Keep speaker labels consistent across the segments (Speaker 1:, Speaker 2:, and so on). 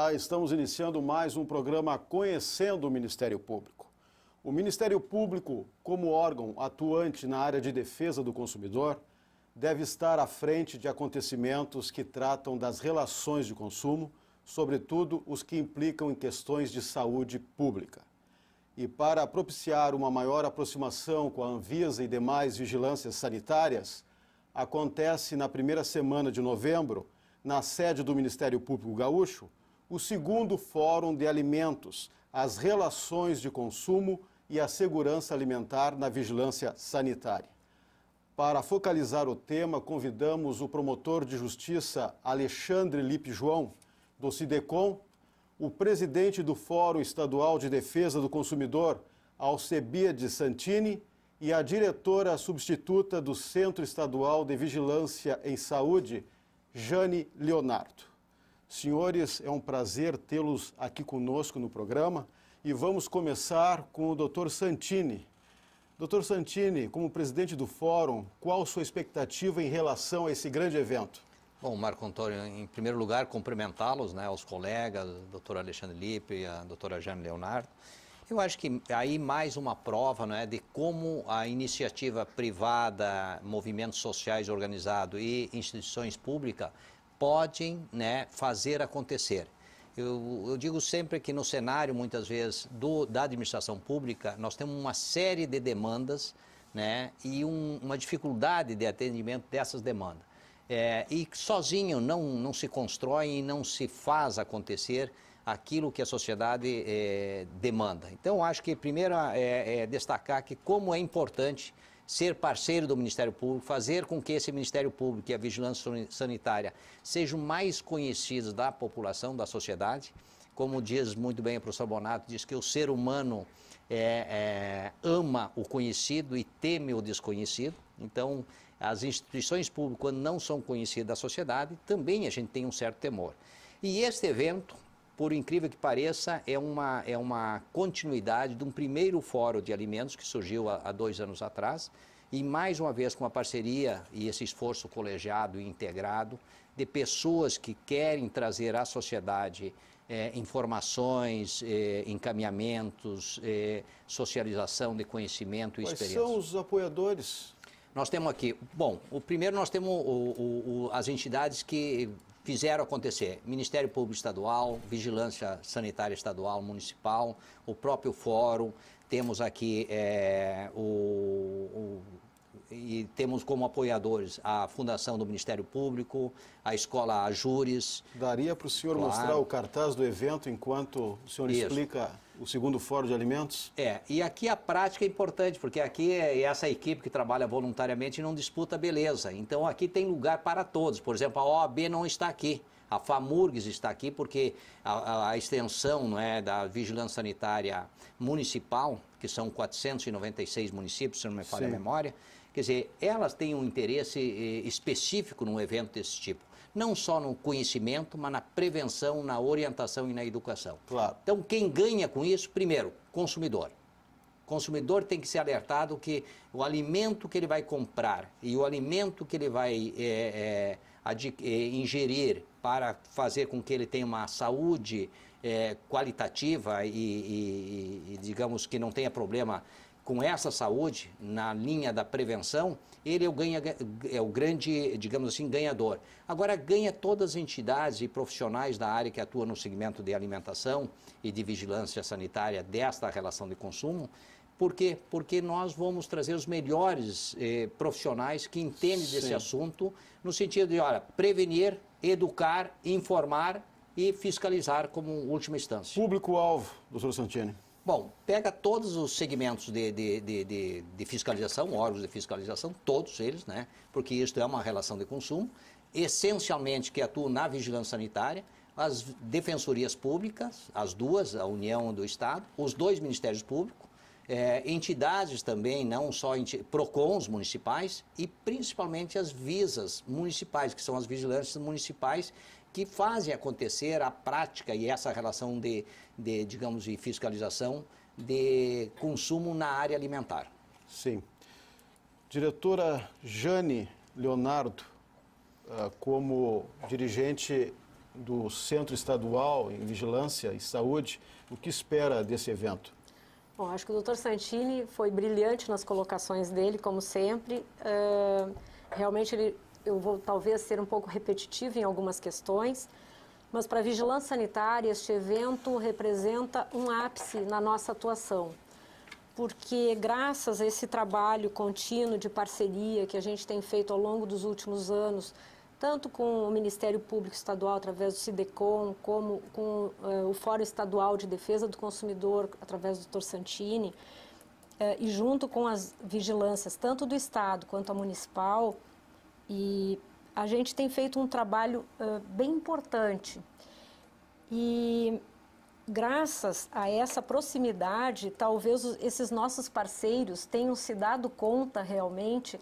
Speaker 1: Olá, estamos iniciando mais um programa Conhecendo o Ministério Público. O Ministério Público, como órgão atuante na área de defesa do consumidor, deve estar à frente de acontecimentos que tratam das relações de consumo, sobretudo os que implicam em questões de saúde pública. E para propiciar uma maior aproximação com a Anvisa e demais vigilâncias sanitárias, acontece na primeira semana de novembro, na sede do Ministério Público Gaúcho, o segundo Fórum de Alimentos, as relações de consumo e a segurança alimentar na vigilância sanitária. Para focalizar o tema, convidamos o promotor de justiça Alexandre Lippe João, do Sidecom, o presidente do Fórum Estadual de Defesa do Consumidor, Alcebiades Santini, e a diretora substituta do Centro Estadual de Vigilância em Saúde, Jane Leonardo. Senhores, é um prazer tê-los aqui conosco no programa e vamos começar com o Dr. Santini. Dr. Santini, como presidente do Fórum, qual a sua expectativa em relação a esse grande evento?
Speaker 2: Bom, Marco Antônio, em primeiro lugar, cumprimentá-los, né, aos colegas, o Dr. Alexandre Lippe e a doutora Jane Leonardo. Eu acho que aí mais uma prova, né, de como a iniciativa privada, movimentos sociais organizados e instituições públicas podem, né, fazer acontecer. Eu digo sempre que no cenário, muitas vezes, da administração pública, nós temos uma série de demandas, né, e uma dificuldade de atendimento dessas demandas. E sozinho não se constrói e não se faz acontecer aquilo que a sociedade demanda. Então, acho que primeiro é destacar que como é importante ser parceiro do Ministério Público, fazer com que esse Ministério Público e a vigilância sanitária sejam mais conhecidos da população, da sociedade. Como diz muito bem o professor Bonato, diz que o ser humano ama o conhecido e teme o desconhecido. Então, as instituições públicas, quando não são conhecidas da sociedade, também a gente tem um certo temor. E este evento, por incrível que pareça, é uma continuidade de um primeiro fórum de alimentos que surgiu há 2 anos atrás e mais uma vez com a parceria e esse esforço colegiado e integrado de pessoas que querem trazer à sociedade informações, encaminhamentos, socialização de conhecimento e experiência.
Speaker 1: Quais são os apoiadores?
Speaker 2: Nós temos aqui, bom, o primeiro nós temos as entidades que fizeram acontecer, Ministério Público Estadual, Vigilância Sanitária Estadual, Municipal, o próprio Fórum, temos aqui e temos como apoiadores a Fundação do Ministério Público, a Escola Ajures.
Speaker 1: Daria para o senhor mostrar o cartaz do evento enquanto o senhor explica o segundo Fórum de Alimentos?
Speaker 2: E aqui a prática é importante, porque aqui é essa equipe que trabalha voluntariamente e não disputa beleza. Então aqui tem lugar para todos. Por exemplo, a OAB não está aqui. A FAMURGS está aqui porque a extensão, não é, da Vigilância Sanitária Municipal, que são 496 municípios, se não me falha a memória, quer dizer, elas têm um interesse específico num evento desse tipo. Não só no conhecimento, mas na prevenção, na orientação e na educação.
Speaker 1: Claro.
Speaker 2: Então, quem ganha com isso, primeiro, consumidor. O consumidor tem que ser alertado que o alimento que ele vai comprar e o alimento que ele vai ingerir para fazer com que ele tenha uma saúde qualitativa e digamos que não tenha problema com essa saúde, na linha da prevenção, ele é o grande, digamos assim, ganhador. Agora, ganha todas as entidades e profissionais da área que atuam no segmento de alimentação e de vigilância sanitária desta relação de consumo. Por quê? Porque nós vamos trazer os melhores profissionais que entendem desse assunto, no sentido de, olha, prevenir, educar, informar e fiscalizar como última instância.
Speaker 1: Público-alvo, doutor Santini.
Speaker 2: Bom, pega todos os segmentos de fiscalização, órgãos de fiscalização, todos eles, né? Porque isso é uma relação de consumo, essencialmente que atuam na vigilância sanitária, as defensorias públicas, as duas, a União do Estado, os 2 Ministérios Públicos, entidades também, não só PROCONs municipais e principalmente as visas municipais, que são as vigilâncias municipais, que fazem acontecer a prática e essa relação digamos, de fiscalização de consumo na área alimentar.
Speaker 1: Sim. Diretora Jane Leonardo, como dirigente do Centro Estadual em Vigilância e Saúde, o que espera desse evento?
Speaker 3: Bom, acho que o Dr. Santini foi brilhante nas colocações dele, como sempre. Realmente, eu vou talvez ser um pouco repetitivo em algumas questões, mas para a vigilância sanitária, este evento representa um ápice na nossa atuação, porque graças a esse trabalho contínuo de parceria que a gente tem feito ao longo dos últimos anos, tanto com o Ministério Público Estadual, através do SIDECOM, como com o Fórum Estadual de Defesa do Consumidor, através do Dr. Santini, e junto com as vigilâncias, tanto do Estado quanto a municipal, e a gente tem feito um trabalho bem importante. E graças a essa proximidade, talvez esses nossos parceiros tenham se dado conta realmente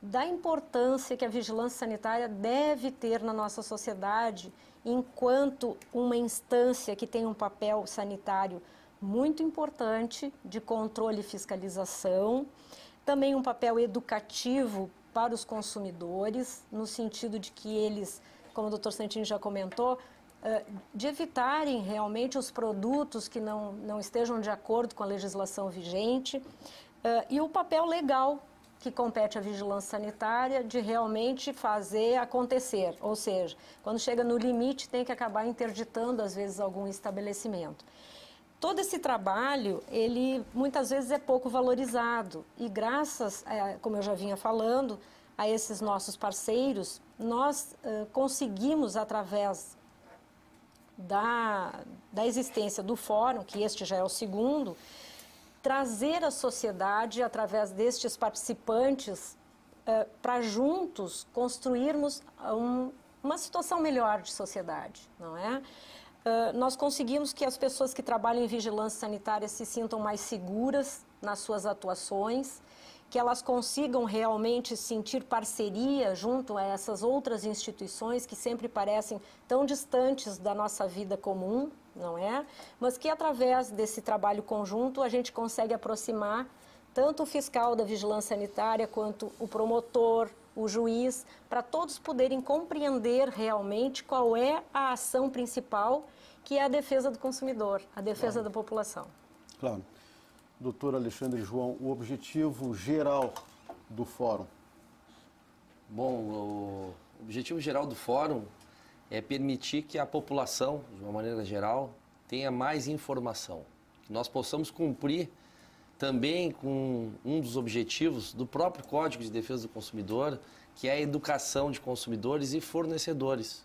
Speaker 3: da importância que a vigilância sanitária deve ter na nossa sociedade, enquanto uma instância que tem um papel sanitário muito importante de controle e fiscalização, também um papel educativo para os consumidores, no sentido de que eles, como o Dr. Santini já comentou, de evitarem realmente os produtos que não estejam de acordo com a legislação vigente, e o papel legal que compete à vigilância sanitária de realmente fazer acontecer, ou seja, quando chega no limite tem que acabar interditando às vezes algum estabelecimento. Todo esse trabalho, ele muitas vezes é pouco valorizado e graças, como eu já vinha falando, a esses nossos parceiros, nós conseguimos através da existência do fórum, que este já é o segundo, trazer a sociedade, através destes participantes, para juntos construirmos uma situação melhor de sociedade, não é? Nós conseguimos que as pessoas que trabalham em vigilância sanitária se sintam mais seguras nas suas atuações, que elas consigam realmente sentir parceria junto a essas outras instituições que sempre parecem tão distantes da nossa vida comum, não é? Mas que através desse trabalho conjunto a gente consegue aproximar tanto o fiscal da vigilância sanitária quanto o promotor, o juiz, para todos poderem compreender realmente qual é a ação principal, que é a defesa do consumidor, a defesa da população.
Speaker 1: Claro. Doutor Alexandre João, o objetivo geral do fórum?
Speaker 4: Bom, o objetivo geral do fórum é permitir que a população, de uma maneira geral, tenha mais informação. Que nós possamos cumprir também com um dos objetivos do próprio Código de Defesa do Consumidor, que é a educação de consumidores e fornecedores.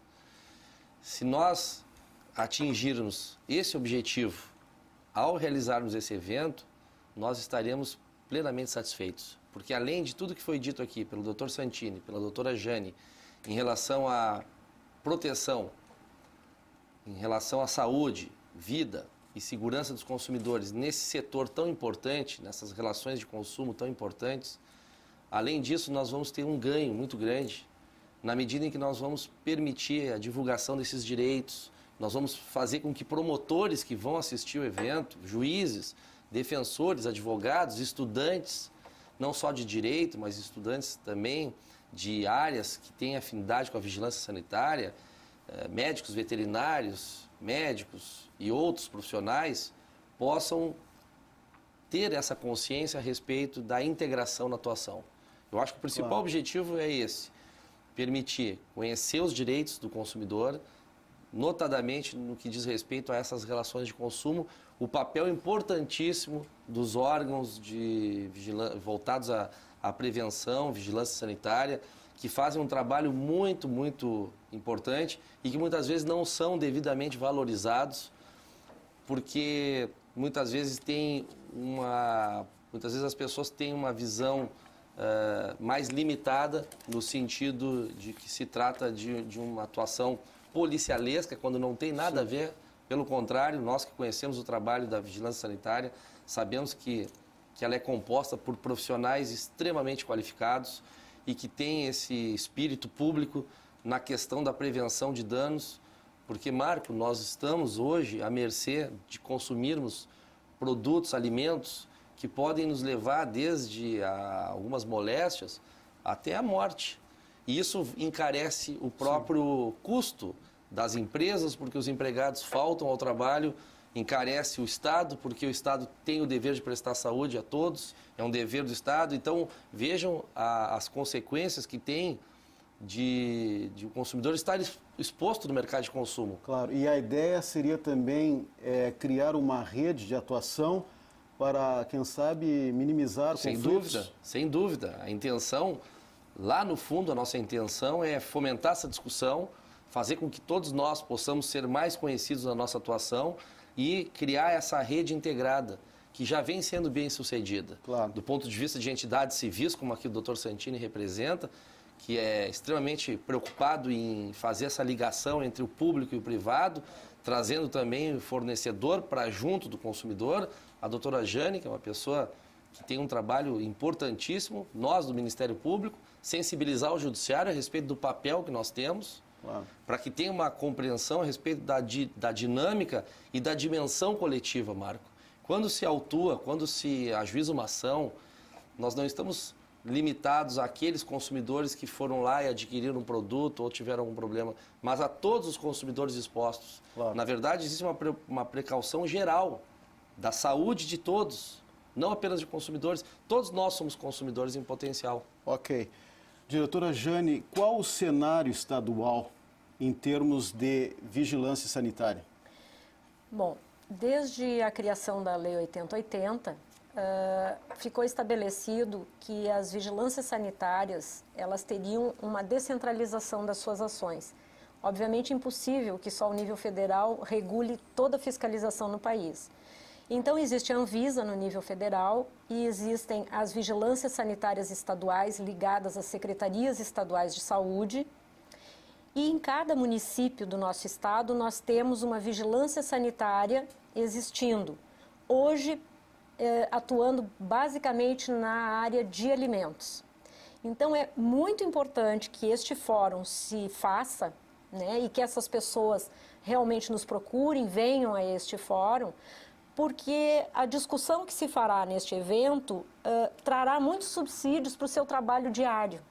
Speaker 4: Se nós atingirmos esse objetivo ao realizarmos esse evento, nós estaremos plenamente satisfeitos. Porque além de tudo que foi dito aqui pelo Dr. Santini, pela doutora Jane, em relação à proteção, em relação à saúde, vida e segurança dos consumidores nesse setor tão importante, nessas relações de consumo tão importantes, além disso nós vamos ter um ganho muito grande na medida em que nós vamos permitir a divulgação desses direitos, nós vamos fazer com que promotores que vão assistir o evento, juízes, defensores, advogados, estudantes, não só de direito, mas estudantes também de áreas que têm afinidade com a vigilância sanitária, médicos veterinários, médicos e outros profissionais, possam ter essa consciência a respeito da integração na atuação. Eu acho que o principal objetivo é esse, permitir conhecer os direitos do consumidor, notadamente no que diz respeito a essas relações de consumo, o papel importantíssimo dos órgãos voltados à prevenção, vigilância sanitária, que fazem um trabalho muito, muito importante e que muitas vezes não são devidamente valorizados, porque muitas vezes as pessoas têm uma visão mais limitada no sentido de que se trata de uma atuação policialesca, quando não tem nada a ver. Pelo contrário, nós que conhecemos o trabalho da vigilância sanitária, sabemos que ela é composta por profissionais extremamente qualificados e que tem esse espírito público na questão da prevenção de danos, porque, Marco, nós estamos hoje à mercê de consumirmos produtos, alimentos que podem nos levar desde algumas moléstias até a morte. E isso encarece o próprio custo das empresas, porque os empregados faltam ao trabalho, encarece o Estado, porque o Estado tem o dever de prestar saúde a todos, é um dever do Estado. Então, vejam as consequências que tem de o consumidor estar exposto no mercado de consumo.
Speaker 1: Claro, e a ideia seria também criar uma rede de atuação para, quem sabe, minimizar conflitos?
Speaker 4: Sem dúvida. A intenção, lá no fundo, a nossa intenção é fomentar essa discussão, fazer com que todos nós possamos ser mais conhecidos na nossa atuação e criar essa rede integrada, que já vem sendo bem sucedida.
Speaker 1: Claro.
Speaker 4: Do ponto de vista de entidades civis, como aqui o Dr. Santini representa, que é extremamente preocupado em fazer essa ligação entre o público e o privado, trazendo também o fornecedor para junto do consumidor. A doutora Jane, que é uma pessoa que tem um trabalho importantíssimo, nós do Ministério Público, sensibilizar o Judiciário a respeito do papel que nós temos, claro, para que tenha uma compreensão a respeito da dinâmica e da dimensão coletiva, Marco. Quando se autua, quando se ajuiza uma ação, nós não estamos limitados àqueles consumidores que foram lá e adquiriram um produto ou tiveram algum problema, mas a todos os consumidores expostos. Claro. Na verdade, existe uma precaução geral da saúde de todos, não apenas de consumidores. Todos nós somos consumidores em potencial.
Speaker 1: Ok. Diretora Jane, qual o cenário estadual em termos de vigilância sanitária?
Speaker 3: Bom, desde a criação da Lei 8080, ficou estabelecido que as vigilâncias sanitárias, elas teriam uma descentralização das suas ações. Obviamente, impossível que só o nível federal regule toda a fiscalização no país. Então, existe a Anvisa no nível federal e existem as vigilâncias sanitárias estaduais ligadas às secretarias estaduais de saúde. E em cada município do nosso estado, nós temos uma vigilância sanitária existindo. Hoje, atuando basicamente na área de alimentos. Então, é muito importante que este fórum se faça, né, e que essas pessoas realmente nos procurem, venham a este fórum, porque a discussão que se fará neste evento trará muitos subsídios para o seu trabalho diário.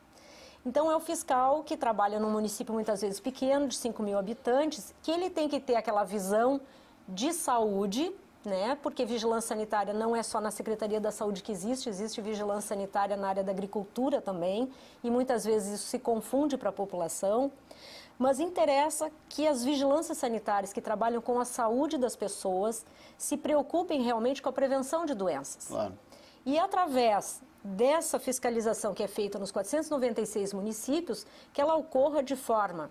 Speaker 3: Então, é o fiscal que trabalha num município muitas vezes pequeno, de 5.000 habitantes, que ele tem que ter aquela visão de saúde, né? Porque vigilância sanitária não é só na Secretaria da Saúde que existe vigilância sanitária na área da agricultura também, e muitas vezes isso se confunde para a população. Mas interessa que as vigilâncias sanitárias que trabalham com a saúde das pessoas se preocupem realmente com a prevenção de doenças.
Speaker 1: Claro.
Speaker 3: E através dessa fiscalização que é feita nos 496 municípios, que ela ocorra de forma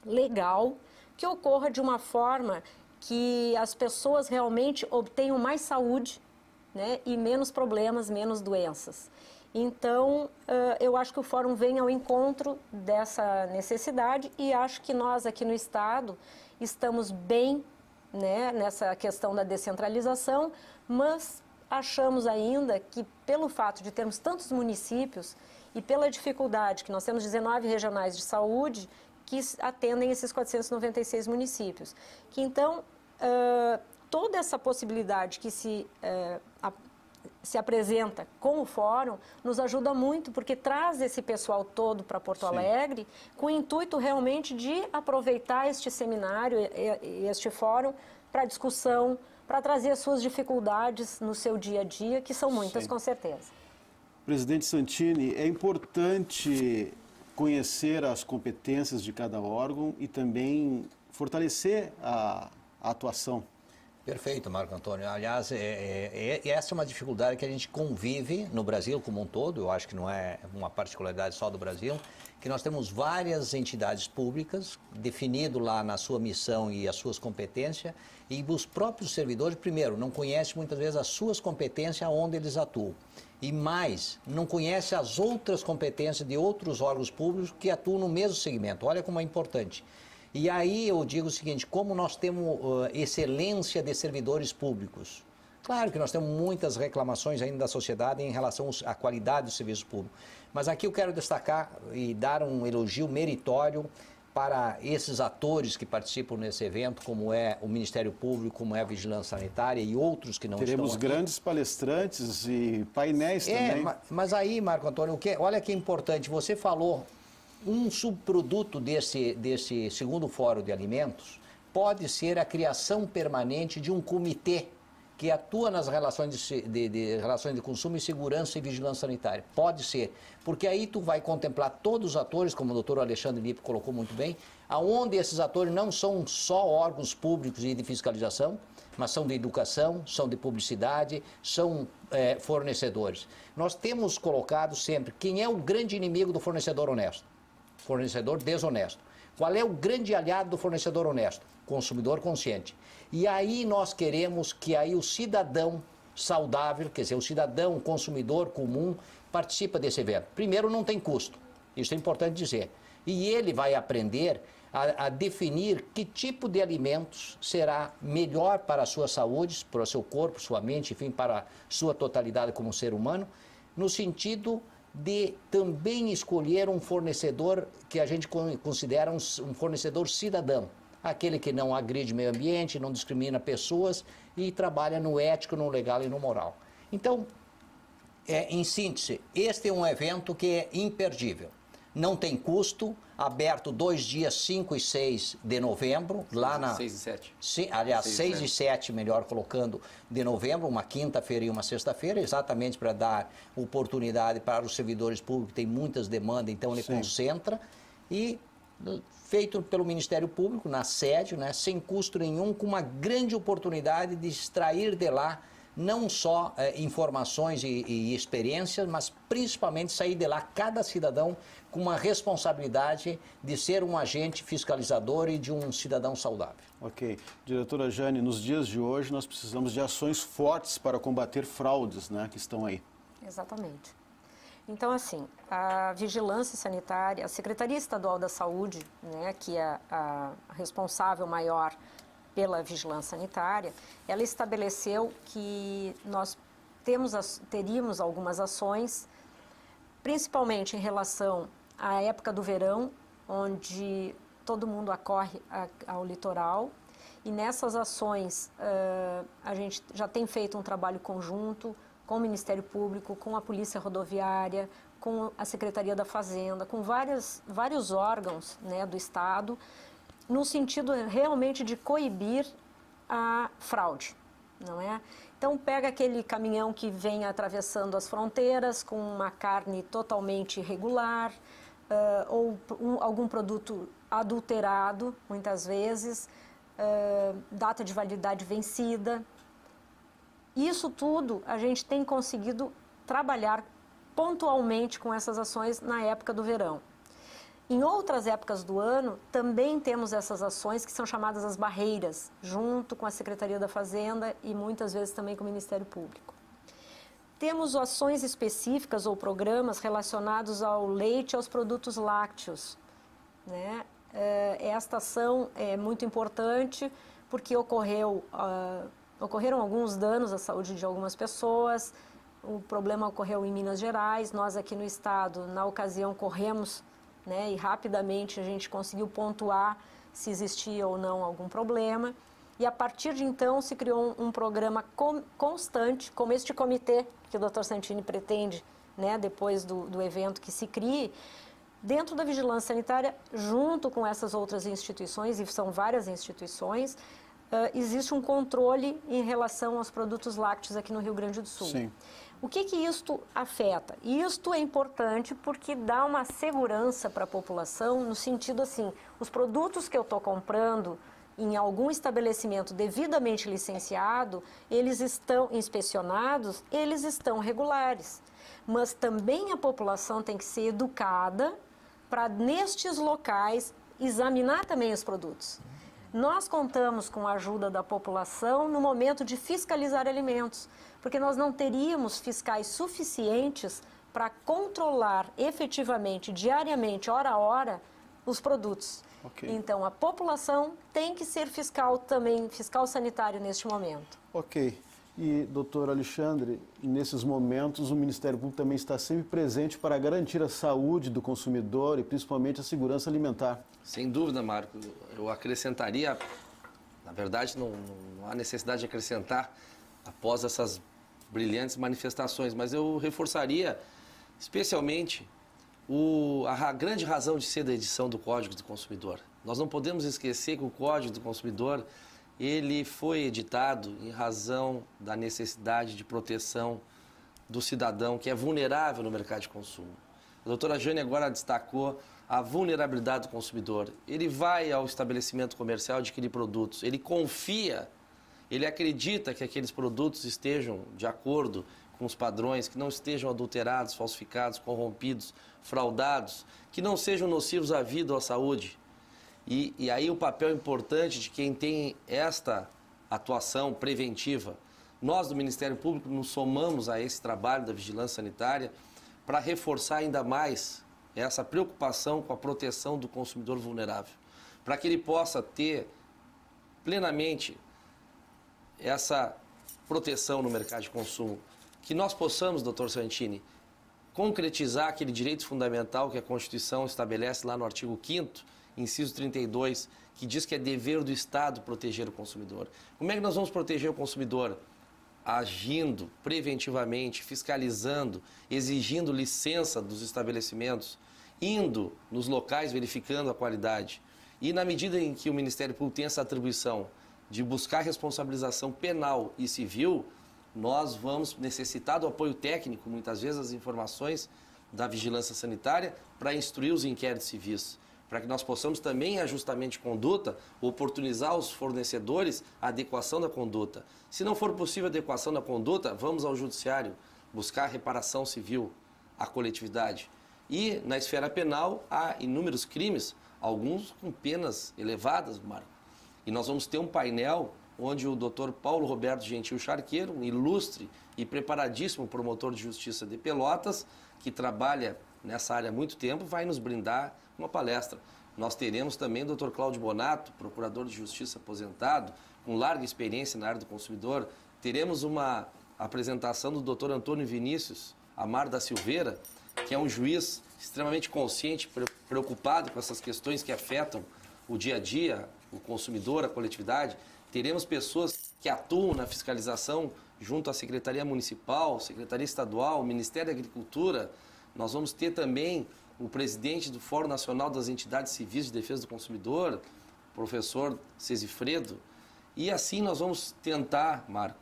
Speaker 3: legal, que ocorra de uma forma que as pessoas realmente obtenham mais saúde, né, e menos problemas, menos doenças. Então, eu acho que o Fórum vem ao encontro dessa necessidade e acho que nós aqui no Estado estamos bem, né, nessa questão da descentralização, mas achamos ainda que, pelo fato de termos tantos municípios e pela dificuldade que nós temos 19 regionais de saúde que atendem esses 496 municípios, que então toda essa possibilidade que se apresenta com o fórum nos ajuda muito, porque traz esse pessoal todo para Porto Alegre com o intuito realmente de aproveitar este seminário e este fórum para discussão, para trazer as suas dificuldades no seu dia a dia, que são muitas, com certeza.
Speaker 1: Presidente Santini, é importante conhecer as competências de cada órgão e também fortalecer a atuação.
Speaker 2: Perfeito, Marco Antônio. Aliás, essa é uma dificuldade que a gente convive no Brasil como um todo, eu acho que não é uma particularidade só do Brasil, que nós temos várias entidades públicas, definido lá na sua missão e as suas competências, e os próprios servidores, primeiro, não conhecem muitas vezes as suas competências onde eles atuam. E mais, não conhecem as outras competências de outros órgãos públicos que atuam no mesmo segmento. Olha como é importante. E aí eu digo o seguinte, como nós temos excelência de servidores públicos, claro que nós temos muitas reclamações ainda da sociedade em relação à qualidade do serviço público, mas aqui eu quero destacar e dar um elogio meritório para esses atores que participam nesse evento, como é o Ministério Público, como é a Vigilância Sanitária e outros que não estão aqui.
Speaker 1: Teremos grandes palestrantes e painéis também.
Speaker 2: Mas aí, Marco Antônio, olha que importante, você falou Um subproduto desse segundo Fórum de Alimentos pode ser a criação permanente de um comitê que atua nas relações relações de consumo e segurança e vigilância sanitária. Pode ser, porque aí tu vai contemplar todos os atores, como o doutor Alexandre Lippe colocou muito bem, aonde esses atores não são só órgãos públicos e de fiscalização, mas são de educação, são de publicidade, são fornecedores. Nós temos colocado sempre quem é o grande inimigo do fornecedor honesto, fornecedor desonesto. Qual é o grande aliado do fornecedor honesto? Consumidor consciente. E aí nós queremos que aí o cidadão saudável, quer dizer, o cidadão consumidor comum, participa desse evento. Primeiro, não tem custo, isso é importante dizer. E ele vai aprender a definir que tipo de alimentos será melhor para a sua saúde, para o seu corpo, sua mente, enfim, para a sua totalidade como ser humano, no sentido de também escolher um fornecedor que a gente considera um fornecedor cidadão. Aquele que não agride o meio ambiente, não discrimina pessoas e trabalha no ético, no legal e no moral. Então, em síntese, este é um evento que é imperdível. Não tem custo, aberto 2 dias, 5 e 6 de novembro. Lá na
Speaker 4: 6 e 7.
Speaker 2: Sim, aliás, 6 e 7, melhor colocando, de novembro, uma quinta-feira e uma sexta-feira, exatamente para dar oportunidade para os servidores públicos, que tem muitas demandas, então ele concentra. E feito pelo Ministério Público, na sede, né, sem custo nenhum, com uma grande oportunidade de extrair de lá não só informações e experiências, mas principalmente sair de lá cada cidadão com uma responsabilidade de ser um agente fiscalizador e de um cidadão saudável.
Speaker 1: Ok. Diretora Jane, nos dias de hoje nós precisamos de ações fortes para combater fraudes, né, que estão aí.
Speaker 3: Exatamente. Então, assim, a vigilância sanitária, a Secretaria Estadual da Saúde, né, que é a responsável maior pela vigilância sanitária, ela estabeleceu que nós teríamos algumas ações, principalmente em relação à época do verão, onde todo mundo acorre ao litoral, e nessas ações a gente já tem feito um trabalho conjunto com o Ministério Público, com a Polícia Rodoviária, com a Secretaria da Fazenda, com vários órgãos, né, do Estado, no sentido realmente de coibir a fraude, não é? Então, pega aquele caminhão que vem atravessando as fronteiras com uma carne totalmente irregular, ou algum produto adulterado, muitas vezes, data de validade vencida. Isso tudo a gente tem conseguido trabalhar pontualmente com essas ações na época do verão. Em outras épocas do ano, também temos essas ações que são chamadas as barreiras, junto com a Secretaria da Fazenda e muitas vezes também com o Ministério Público. Temos ações específicas ou programas relacionados ao leite e aos produtos lácteos, né? Esta ação é muito importante porque ocorreram alguns danos à saúde de algumas pessoas. O problema ocorreu em Minas Gerais. Nós aqui no estado, na ocasião, corremos, né, e rapidamente a gente conseguiu pontuar se existia ou não algum problema. E a partir de então se criou um programa constante, como este comitê que o Dr. Santini pretende, né, depois do evento que se crie, dentro da vigilância sanitária, junto com essas outras instituições, e são várias instituições, existe um controle em relação aos produtos lácteos aqui no Rio Grande do Sul.
Speaker 1: Sim.
Speaker 3: O que isto afeta? Isto é importante porque dá uma segurança para a população, no sentido assim, os produtos que eu estou comprando em algum estabelecimento devidamente licenciado, eles estão inspecionados, eles estão regulares. Mas também a população tem que ser educada para, nestes locais, examinar também os produtos. Nós contamos com a ajuda da população no momento de fiscalizar alimentos, porque nós não teríamos fiscais suficientes para controlar efetivamente, diariamente, hora a hora, os produtos.
Speaker 1: Okay.
Speaker 3: Então, a população tem que ser fiscal também, fiscal sanitário neste momento.
Speaker 1: Ok. E, doutor Alexandre, nesses momentos o Ministério Público também está sempre presente para garantir a saúde do consumidor e principalmente a segurança alimentar.
Speaker 4: Sem dúvida, Marco. Eu acrescentaria, na verdade não há necessidade de acrescentar após essas brilhantes manifestações, mas eu reforçaria especialmente a grande razão de ser da edição do Código do Consumidor. Nós não podemos esquecer que o Código do Consumidor ele foi editado em razão da necessidade de proteção do cidadão que é vulnerável no mercado de consumo. A doutora Jane agora destacou a vulnerabilidade do consumidor. Ele vai ao estabelecimento comercial adquirir produtos, ele confia, ele acredita que aqueles produtos estejam de acordo com os padrões, que não estejam adulterados, falsificados, corrompidos, fraudados, que não sejam nocivos à vida ou à saúde. E aí o papel importante de quem tem esta atuação preventiva. Nós do Ministério Público nos somamos a esse trabalho da vigilância sanitária para reforçar ainda mais essa preocupação com a proteção do consumidor vulnerável, para que ele possa ter plenamente essa proteção no mercado de consumo. Que nós possamos, doutor Santini, concretizar aquele direito fundamental que a Constituição estabelece lá no artigo 5º, inciso 32, que diz que é dever do Estado proteger o consumidor. Como é que nós vamos proteger o consumidor? Agindo preventivamente, fiscalizando, exigindo licença dos estabelecimentos, indo nos locais verificando a qualidade. E na medida em que o Ministério Público tem essa atribuição de buscar responsabilização penal e civil, nós vamos necessitar do apoio técnico, muitas vezes as informações da vigilância sanitária, para instruir os inquéritos civis, para que nós possamos também, em ajustamento de conduta, oportunizar aos fornecedores a adequação da conduta. Se não for possível a adequação da conduta, vamos ao judiciário buscar reparação civil à coletividade. E na esfera penal há inúmeros crimes, alguns com penas elevadas, Marco. E nós vamos ter um painel onde o Dr. Paulo Roberto Gentil Charqueiro, um ilustre e preparadíssimo promotor de justiça de Pelotas, que trabalha nessa área há muito tempo, vai nos brindar uma palestra. Nós teremos também o Dr. Cláudio Bonato, procurador de justiça aposentado, com larga experiência na área do consumidor. Teremos uma apresentação do Dr. Antônio Vinícius Amar da Silveira, que é um juiz extremamente consciente, preocupado com essas questões que afetam o dia a dia, o consumidor, a coletividade. Teremos pessoas que atuam na fiscalização junto à Secretaria Municipal, Secretaria Estadual, Ministério da Agricultura. Nós vamos ter também o presidente do Fórum Nacional das Entidades Civis de Defesa do Consumidor, professor Cesifredo. E assim nós vamos tentar, Marco,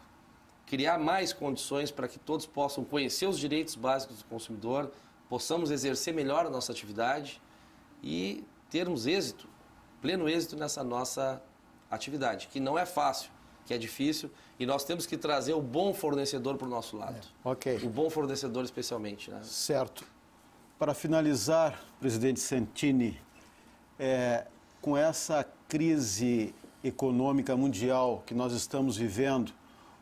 Speaker 4: criar mais condições para que todos possam conhecer os direitos básicos do consumidor, possamos exercer melhor a nossa atividade e termos êxito, pleno êxito nessa nossa atividade, que não é fácil, que é difícil, e nós temos que trazer o bom fornecedor para o nosso lado.
Speaker 1: Ok.
Speaker 4: O bom fornecedor especialmente, né?
Speaker 1: Certo. Para finalizar, presidente Santini, com essa crise econômica mundial que nós estamos vivendo,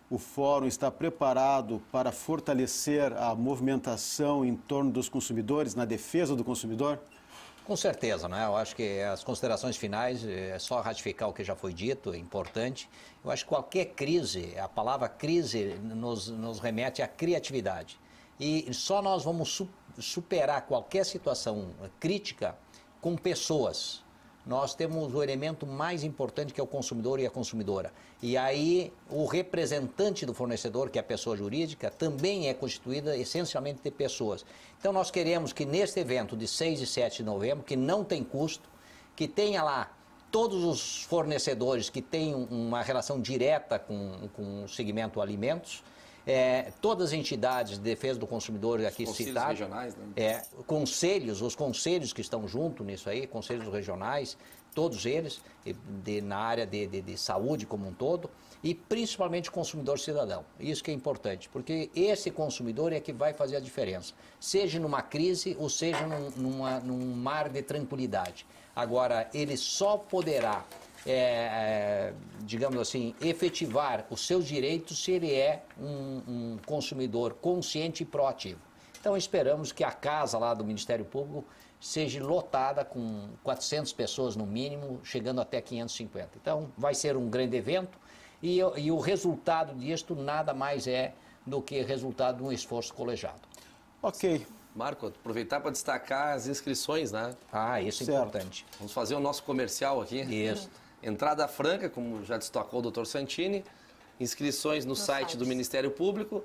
Speaker 1: o Fórum está preparado para fortalecer a movimentação em torno dos consumidores, na defesa do consumidor?
Speaker 2: Com certeza, né? Eu acho que as considerações finais é só ratificar o que já foi dito, é importante. Eu acho que qualquer crise, a palavra crise nos remete à criatividade. E só nós vamos superar qualquer situação crítica com pessoas. Nós temos o elemento mais importante, que é o consumidor e a consumidora. E aí o representante do fornecedor, que é a pessoa jurídica, também é constituída essencialmente de pessoas. Então nós queremos que neste evento de 6 e 7 de novembro, que não tem custo, que tenha lá todos os fornecedores que têm uma relação direta com o segmento alimentos, todas as entidades de defesa do consumidor aqui citadas,
Speaker 4: regionais, né?
Speaker 2: Os conselhos que estão junto nisso aí, conselhos regionais, todos eles, na área de saúde como um todo, e principalmente o consumidor cidadão. Isso que é importante, porque esse consumidor é que vai fazer a diferença, seja numa crise ou seja num mar de tranquilidade. Agora, ele só poderá digamos assim, efetivar os seus direitos se ele é um consumidor consciente e proativo. Então esperamos que a casa lá do Ministério Público seja lotada com 400 pessoas no mínimo, chegando até 550. Então vai ser um grande evento e o resultado disto nada mais é do que resultado de um esforço colegiado.
Speaker 1: Ok.
Speaker 4: Marco, aproveitar para destacar as inscrições, né?
Speaker 2: Isso é importante.
Speaker 4: Vamos fazer o nosso comercial aqui.
Speaker 2: Isso.
Speaker 4: Entrada franca, como já destacou o Dr. Santini, inscrições no site do Ministério Público,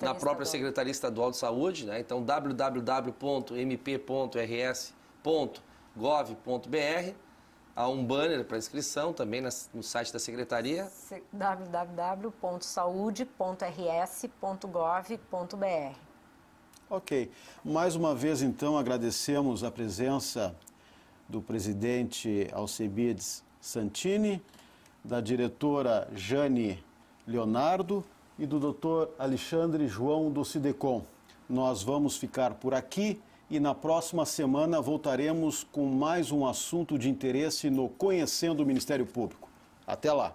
Speaker 4: na própria Secretaria Estadual de Saúde, né? Então www.mp.rs.gov.br. Há um banner para inscrição também no site da Secretaria.
Speaker 3: www.saude.rs.gov.br.
Speaker 1: Ok. Mais uma vez, então, agradecemos a presença do presidente Alcebiades Santini, da diretora Jane Leonardo e do doutor Alexandre João do Sidecom. Nós vamos ficar por aqui e na próxima semana voltaremos com mais um assunto de interesse no Conhecendo o Ministério Público. Até lá!